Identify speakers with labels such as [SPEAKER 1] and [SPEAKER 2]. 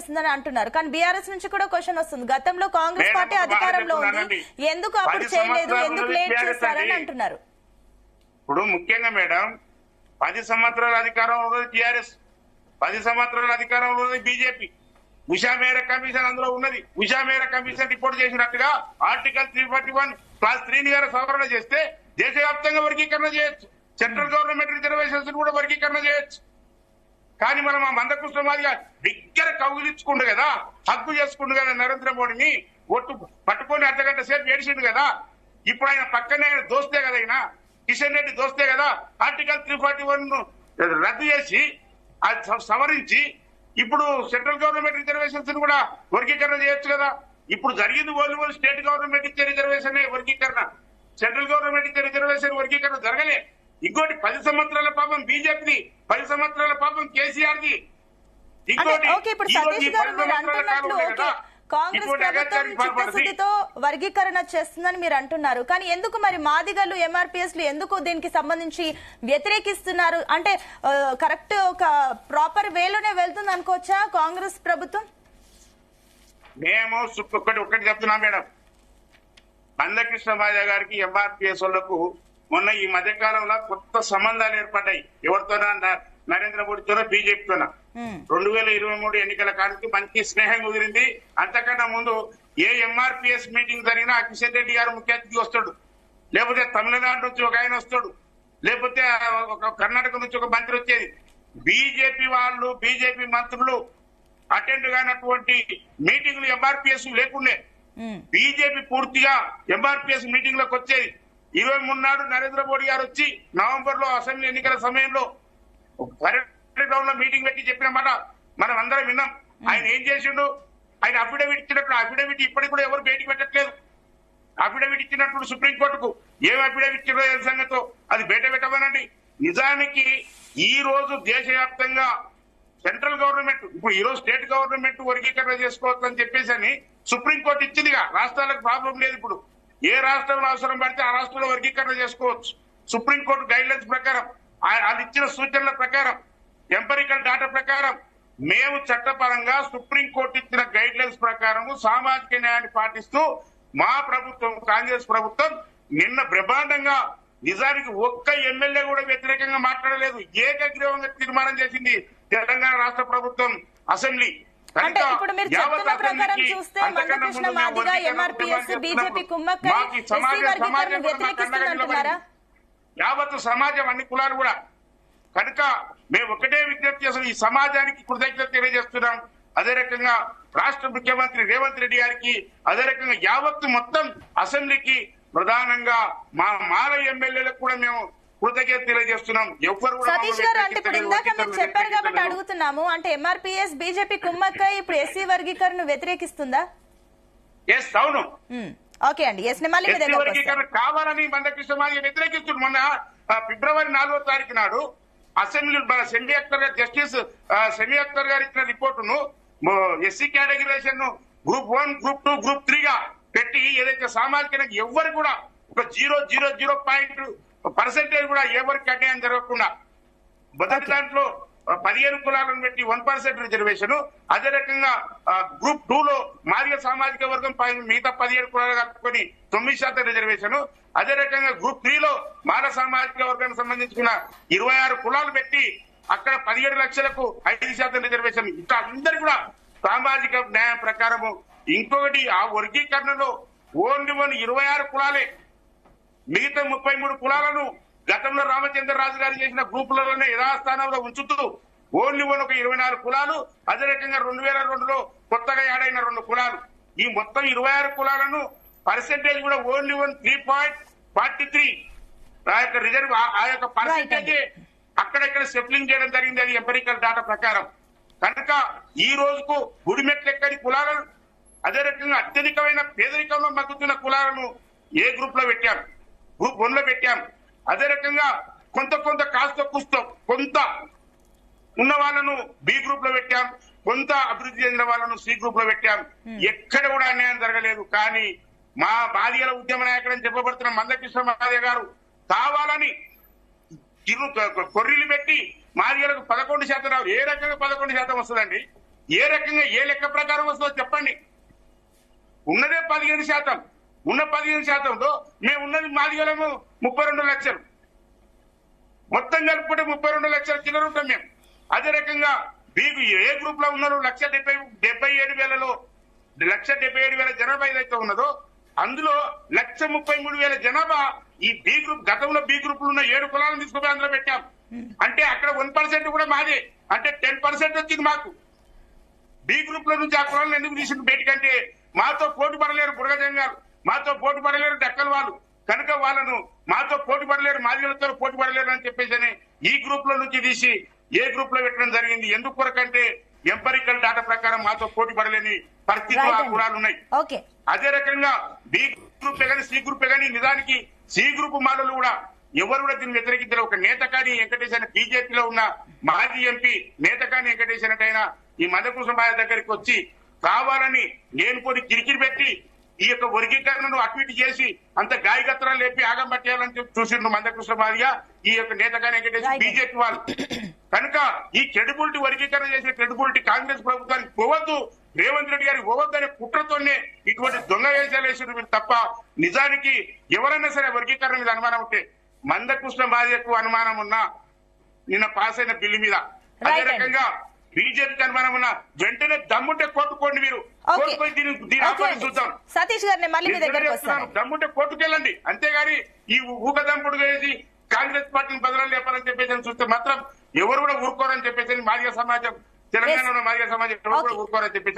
[SPEAKER 1] చేస్తుందని అంటున్నారు. కానీ బీఆర్ఎస్ నుంచి కూడా క్వశ్చన్ వస్తుంది, గతంలో కాంగ్రెస్ పార్టీ అధికారంలో ఉంది, ఎందుకు అప్పుడు చేయలేదు, ఎందుకు లేట్ చేస్తారని అంటున్నారు.
[SPEAKER 2] ఇప్పుడు ముఖ్యంగా మేడం 10 సంవత్సరాల అధికారంలో ఉన్నది టీఆర్ఎస్, 10 సంవత్సరాల అధికారంలో ఉన్నది బీజేపీ. ఉషా మేర కమిషన్ అందులో ఉన్నది. ఉషా మేర కమిషన్ రిపోర్ట్ చేసినట్టుగా ఆర్టికల్ 341 క్లాస్ 3 గారు సవరణ చేస్తే దేశవ్యాప్తంగా వర్గీకరణ చేయొచ్చు. సెంట్రల్ గవర్నమెంట్ రిజర్వేషన్స్ కూడా వర్గీకరణ చేయొచ్చు. కానీ మనం ఆ మందకృష్ణ మాదిగా దగ్గర కౌగిలించుకుండు కదా, హక్కు చేసుకుండు కదా నరేంద్ర మోడీని, ఒట్టు పట్టుకొని అర్ధగంట సేపు ఏడిచిండు కదా. ఇప్పుడు ఆయన పక్కనే ఆయన దోస్తే కదా, ఆయన కిషన్ రెడ్డి దోస్తే కదా. ఆర్టికల్ 341 రద్దు చేసి అది సవరించి ఇప్పుడు సెంట్రల్ గవర్నమెంట్ రిజర్వేషన్స్ కూడా వర్గీకరణ చేయొచ్చు కదా. ఇప్పుడు జరిగింది ఓన్లీ స్టేట్ గవర్నమెంట్ ఇచ్చే రిజర్వేషన్ వర్గీకరణ, సెంట్రల్ గవర్నమెంట్ ఇచ్చే రిజర్వేషన్ వర్గీకరణ జరగలే. ఇంకోటి 10 సంవత్సరాల పాపం బీజేపీ, 10 సంవత్సరాల పాపం కేసీఆర్ ది.
[SPEAKER 1] కాంగ్రెస్ ప్రభుత్వం చిత్తశుద్ధితో వర్గీకరణ చేస్తుందని మీరు అంటున్నారు, కానీ ఎందుకు మరి మాదిగలు ఎంఆర్పీఎస్ లు ఎందుకు దీనికి సంబంధించి వ్యతిరేకిస్తున్నారు? అంటే కరెక్ట్ ఒక ప్రాపర్ వేలోనే వెళ్తుంది అనుకోవచ్చా కాంగ్రెస్ ప్రభుత్వం?
[SPEAKER 2] మేము ఒకటి చెప్తున్నాం మేడం, మందకృష్ణ మాదిగ గారికి ఎంఆర్పీఎస్ వాళ్లకు మొన్న ఈ మధ్య కాలంలో కొత్త సంబంధాలు ఏర్పడ్డాయి. ఎవరితోనా? నరేంద్ర మోడీతోనో బీజేపీతోనా. 2023 ఎన్నికల కాడికి మంచి స్నేహం కుదిరింది. అంతకన్నా ముందు ఏ ఎంఆర్పీఎస్ మీటింగ్ జరిగినా కిషన్ రెడ్డి గారు ముఖ్య అతిథి వస్తాడు, లేకపోతే తమిళనాడు నుంచి ఒక ఆయన వస్తాడు, లేకపోతే కర్ణాటక నుంచి ఒక మంత్రి వచ్చేది. బీజేపీ వాళ్ళు, బీజేపీ మంత్రులు అటెండ్ కానటువంటి మీటింగ్లు ఎంఆర్పీఎస్ లేకుండే. బీజేపీ పూర్తిగా ఎంఆర్పీఎస్ మీటింగ్ లకు వచ్చేది. 23 నాడు నరేంద్ర మోడీ గారు వచ్చి నవంబర్ లో అసెంబ్లీ ఎన్నికల సమయంలో గ్రౌండ్ లో మీటింగ్ పెట్టి చెప్పిన మాట మనం అందరం విన్నాం. ఆయన ఏం చేసిండు? ఆయన అఫిడవిట్ ఇచ్చినప్పుడు అఫిడవిట్ ఇప్పటికి కూడా ఎవరు బయటికి పెట్టట్లేదు. అఫిడవిట్ ఇచ్చినప్పుడు సుప్రీంకోర్టుకు ఏం అఫిడవిట్ ఇచ్చిందో ఏ సంగతో అది బయట పెట్టమనండి. నిజానికి ఈ రోజు దేశవ్యాప్తంగా సెంట్రల్ గవర్నమెంట్, ఇప్పుడు ఈ రోజు స్టేట్ గవర్నమెంట్ వర్గీకరణ చేసుకోవచ్చు అని చెప్పేసి అని సుప్రీంకోర్టు ఇచ్చిందిగా. రాష్ట్రాలకు ప్రాబ్లం లేదు. ఇప్పుడు ఏ రాష్ట్రంలో అవసరం పడితే ఆ రాష్ట్రంలో వర్గీకరణ చేసుకోవచ్చు. సుప్రీంకోర్టు గైడ్ లైన్స్ ప్రకారం, అది ఇచ్చిన సూచనల ప్రకారం, ఎంపరికల్ డాటా ప్రకారం మేము చట్టపరంగా సుప్రీంకోర్టు ఇచ్చిన గైడ్ లైన్స్ ప్రకారం సామాజిక న్యాయాన్ని పాటిస్తూ మా ప్రభుత్వం, కాంగ్రెస్ ప్రభుత్వం నిన్న బ్రహ్మాండంగా, నిజానికి ఒక్క ఎమ్మెల్యే కూడా వ్యతిరేకంగా మాట్లాడలేదు, ఏకగ్రీవంగా తీర్మానం చేసింది తెలంగాణ రాష్ట్ర ప్రభుత్వం అసెంబ్లీ.
[SPEAKER 1] అంటే ఇప్పుడు మీరు చెప్తున్న ప్రకారం చూస్తే మందకృష్ణ మాదిగ ఎంఆర్పీఎస్ బీజేపీ కుమ్మక్కై ఎస్సీ వర్గీకరణను వ్యతిరేకిస్తుందంటున్నారా?
[SPEAKER 2] యావత్ సమాజం, అన్ని కులాలు కూడా. కనుక మేము ఒకటే విజ్ఞప్తి చేస్తాం, ఈ సమాజానికి కృతజ్ఞత తెలియజేస్తున్నాం. అదే రకంగా రాష్ట్ర ముఖ్యమంత్రి రేవంత్ రెడ్డి గారికి, అదే రకంగా యావత్తు మొత్తం అసెంబ్లీకి, ప్రధానంగా మాల ఎమ్మెల్యేలకు కూడా మేము కృతజ్ఞత తెలియజేస్తున్నాం. ఎవరు
[SPEAKER 1] సతీష్ గారు, అంటే ఇప్పుడు ఇందాక మీరు చెప్పారు కాబట్టి అడుగుతున్నాము, అంటే ఎంఆర్పీఎస్ బీజేపీ కుమ్మక్కై ఇప్పుడు ఎస్సీ వర్గీకరణ వ్యతిరేకిస్తుందా?
[SPEAKER 2] ఎస్, అవును.
[SPEAKER 1] ఓకే అండి, ఎస్ మళ్ళీ
[SPEAKER 2] వర్గీకరణ కావాలని మందకృష్ణ మాదిగ వ్యతిరేకిస్తుంది. మొన్న ఫిబ్రవరి 4వ తారీఖు నాడు అసెంబ్లీ సెమీ అఖ్తర్ గారు, జస్టిస్ సెమీ అఖ్తర్ గారు ఇచ్చిన రిపోర్టును SC categorisation group 1, group 2, group 3 గా పెట్టి ఏదైతే సామాజిక ఎవరు కూడా ఒక 0.00% కూడా ఎవరికి అన్యాయం జరగకుండా మొదటి దాంట్లో 15 కులాలను పెట్టి 1% రిజర్వేషన్, అదే రకంగా గ్రూప్ 2 లో మాదిగ సామాజిక వర్గం మిగతా 17 కులాలు కలుపుకొని 9% రిజర్వేషన్, అదే రకంగా గ్రూప్ 3 లో మాల సామాజిక వర్గానికి సంబంధించిన 26 కులాలు పెట్టి అక్కడ 17 లక్షలకు 5% రిజర్వేషన్. ఇట్లా అందరు కూడా సామాజిక న్యాయం ప్రకారము. ఇంకొకటి, ఆ వర్గీకరణలో ఓన్లీ 26 కులాలే, మిగతా 33 కులాలను గతంలో రామచంద్రరాజు గారు చేసిన గ్రూపులలోనే యథాస్థానంలో ఉంచుతూ ఓన్లీ ఒక 24 కులాలు, అదే రకంగా 2002లో కొత్తగా యాడైన 2 కులాలు, ఈ మొత్తం 26 కులాలను పర్సెంటేజ్ కూడా ఓన్లీ 3.43 ఆ యొక్క రిజర్వ్, ఆ యొక్క పర్సెంటేజ్ అక్కడెక్కడ సెటిలింగ్ చేయడం జరిగింది, అది ఎంపరికల్ డాటా ప్రకారం. కనుక ఈ రోజుకు గుడిమెట్లెక్కని కులాలను, అదే రకంగా అత్యధికమైన పేదరికంలో మగ్గుతున్న కులాలను ఏ గ్రూప్ లో పెట్టాం? గ్రూప్ 1 లో పెట్టాం. అదే రకంగా కొంత కాస్త కూస్తో కొంత ఉన్న వాళ్ళను బి గ్రూప్ లో పెట్టాం, కొంత అభివృద్ధి చెందిన వాళ్ళను సి గ్రూప్ లో పెట్టాం. ఎక్కడ కూడా అన్యాయం జరగలేదు. కానీ మా బాధితుల ఉద్యమ నాయకుడని చెప్పబడుతున్న మందకృష్ణ మాదిగ గారు కావాలని కొర్రీలు పెట్టి మాదిగలకు 11% రావు. ఏ రకంగా 11% వస్తుందండి? ఏ రకంగా ఏ లెక్క ప్రకారం వస్తుందో చెప్పండి. ఉన్నదే 15%. ఉన్న 15%లో మేము ఉన్నది మాదిగలము 32 లక్షలు, మొత్తం కలుపుకుంటే 32 లక్షల చిల్లర ఉంటాం మేము. అదే రకంగా మీకు ఏ గ్రూప్ లో ఉన్నారు 1,77,000లో 1,77,000 జనాభా ఏదైతే ఉన్నదో అందులో 1,33,000 జనాభా ఈ బి గ్రూప్, గతంలో బి గ్రూప్ లో ఉన్న 7 కులాలను తీసుకుపోయి అందులో పెట్టాం. అంటే అక్కడ 1% కూడా మాదే, అంటే 10% వచ్చింది మాకు. బి గ్రూప్ లో నుంచి ఆ కులాలను ఎందుకు తీసుకుని బయటకంటే మాతో పోటీ పడలేరు బుడగజంగాలు, మాతో పోటీ పడలేరు డక్కల వాళ్ళు, కనుక వాళ్ళను మాతో పోటీ పడలేరు, మాదిగలతో పోటీ పడలేరు అని చెప్పేసి ఈ గ్రూప్ లో నుంచి తీసి ఏ గ్రూప్ లో పెట్టడం జరిగింది. ఎందుకు కొరకంటే ఎంపరికల్ డాటా ప్రకారం మాతో పోటీ పడలేని పరిస్థితులు ఆ కులాలు ఉన్నాయి. అదే రకంగా బి గ్రూప్ కానీ సి గ్రూప్ కానీ నిజానికి సి గ్రూప్ మాలలు కూడా ఎవరు కూడా దీన్ని వ్యతిరేకించారు. ఒక నేతకాని వెంకటేష్ అనే బీజేపీలో ఉన్న మాజీ ఎంపీ నేతకాని వెంకటేష్ అయినా ఈ మందకృష్ణ మాదిగ దగ్గరికి వచ్చి కావాలని నేను కొన్ని కిరికిరి పెట్టి ఈ యొక్క వర్గీకరణను అట్వీట్ చేసి అంత గాయకత్రాలు లేపి ఆగం పట్టేయాలని చెప్పి చూసిండ్రు మందకృష్ణ మాదిగ ఈ యొక్క నేతకాని వెంకటేష్ బీజేపీ వాళ్ళు. కనుక ఈ క్రెడిబిలిటీ వర్గీకరణ చేసే క్రెడిబిలిటీ కాంగ్రెస్ ప్రభుత్వానికి పోవద్దు, రేవంత్ రెడ్డి గారికి పోవద్దు అనే కుట్రతోనే ఇటువంటి దొంగ వేషాలు వేసిన తప్ప నిజానికి ఎవరైనా సరే వర్గీకరణ మీద అనుమానం ఉంటే మందకృష్ణ మాదిగకు అనుమానం ఉన్నా నిన్న పాస్ అయిన బిల్లు మీద, అదే రకంగా బీజేపీకి అనుమానం ఉన్నా వెంటనే దమ్ముంటే కోర్టుకోండి, మీరు కోర్టుకొని దీని ఆపాలని చూద్దాం.
[SPEAKER 1] సతీష్ గారు
[SPEAKER 2] దమ్ముంటే కోర్టుకెళ్ళండి, అంతేగాని ఈ ఊకదంపుడు వేసి కాంగ్రెస్ పార్టీని బదనాలు లేపాలని చెప్పేసి చూస్తే మాత్రం ఎవరు కూడా ఊరుకోరని చెప్పేసి మాదిగ సమాజం, తెలంగాణలో మాదిగ సమాజం ఎవరు కూడా ఊరుకోరని చెప్పేసి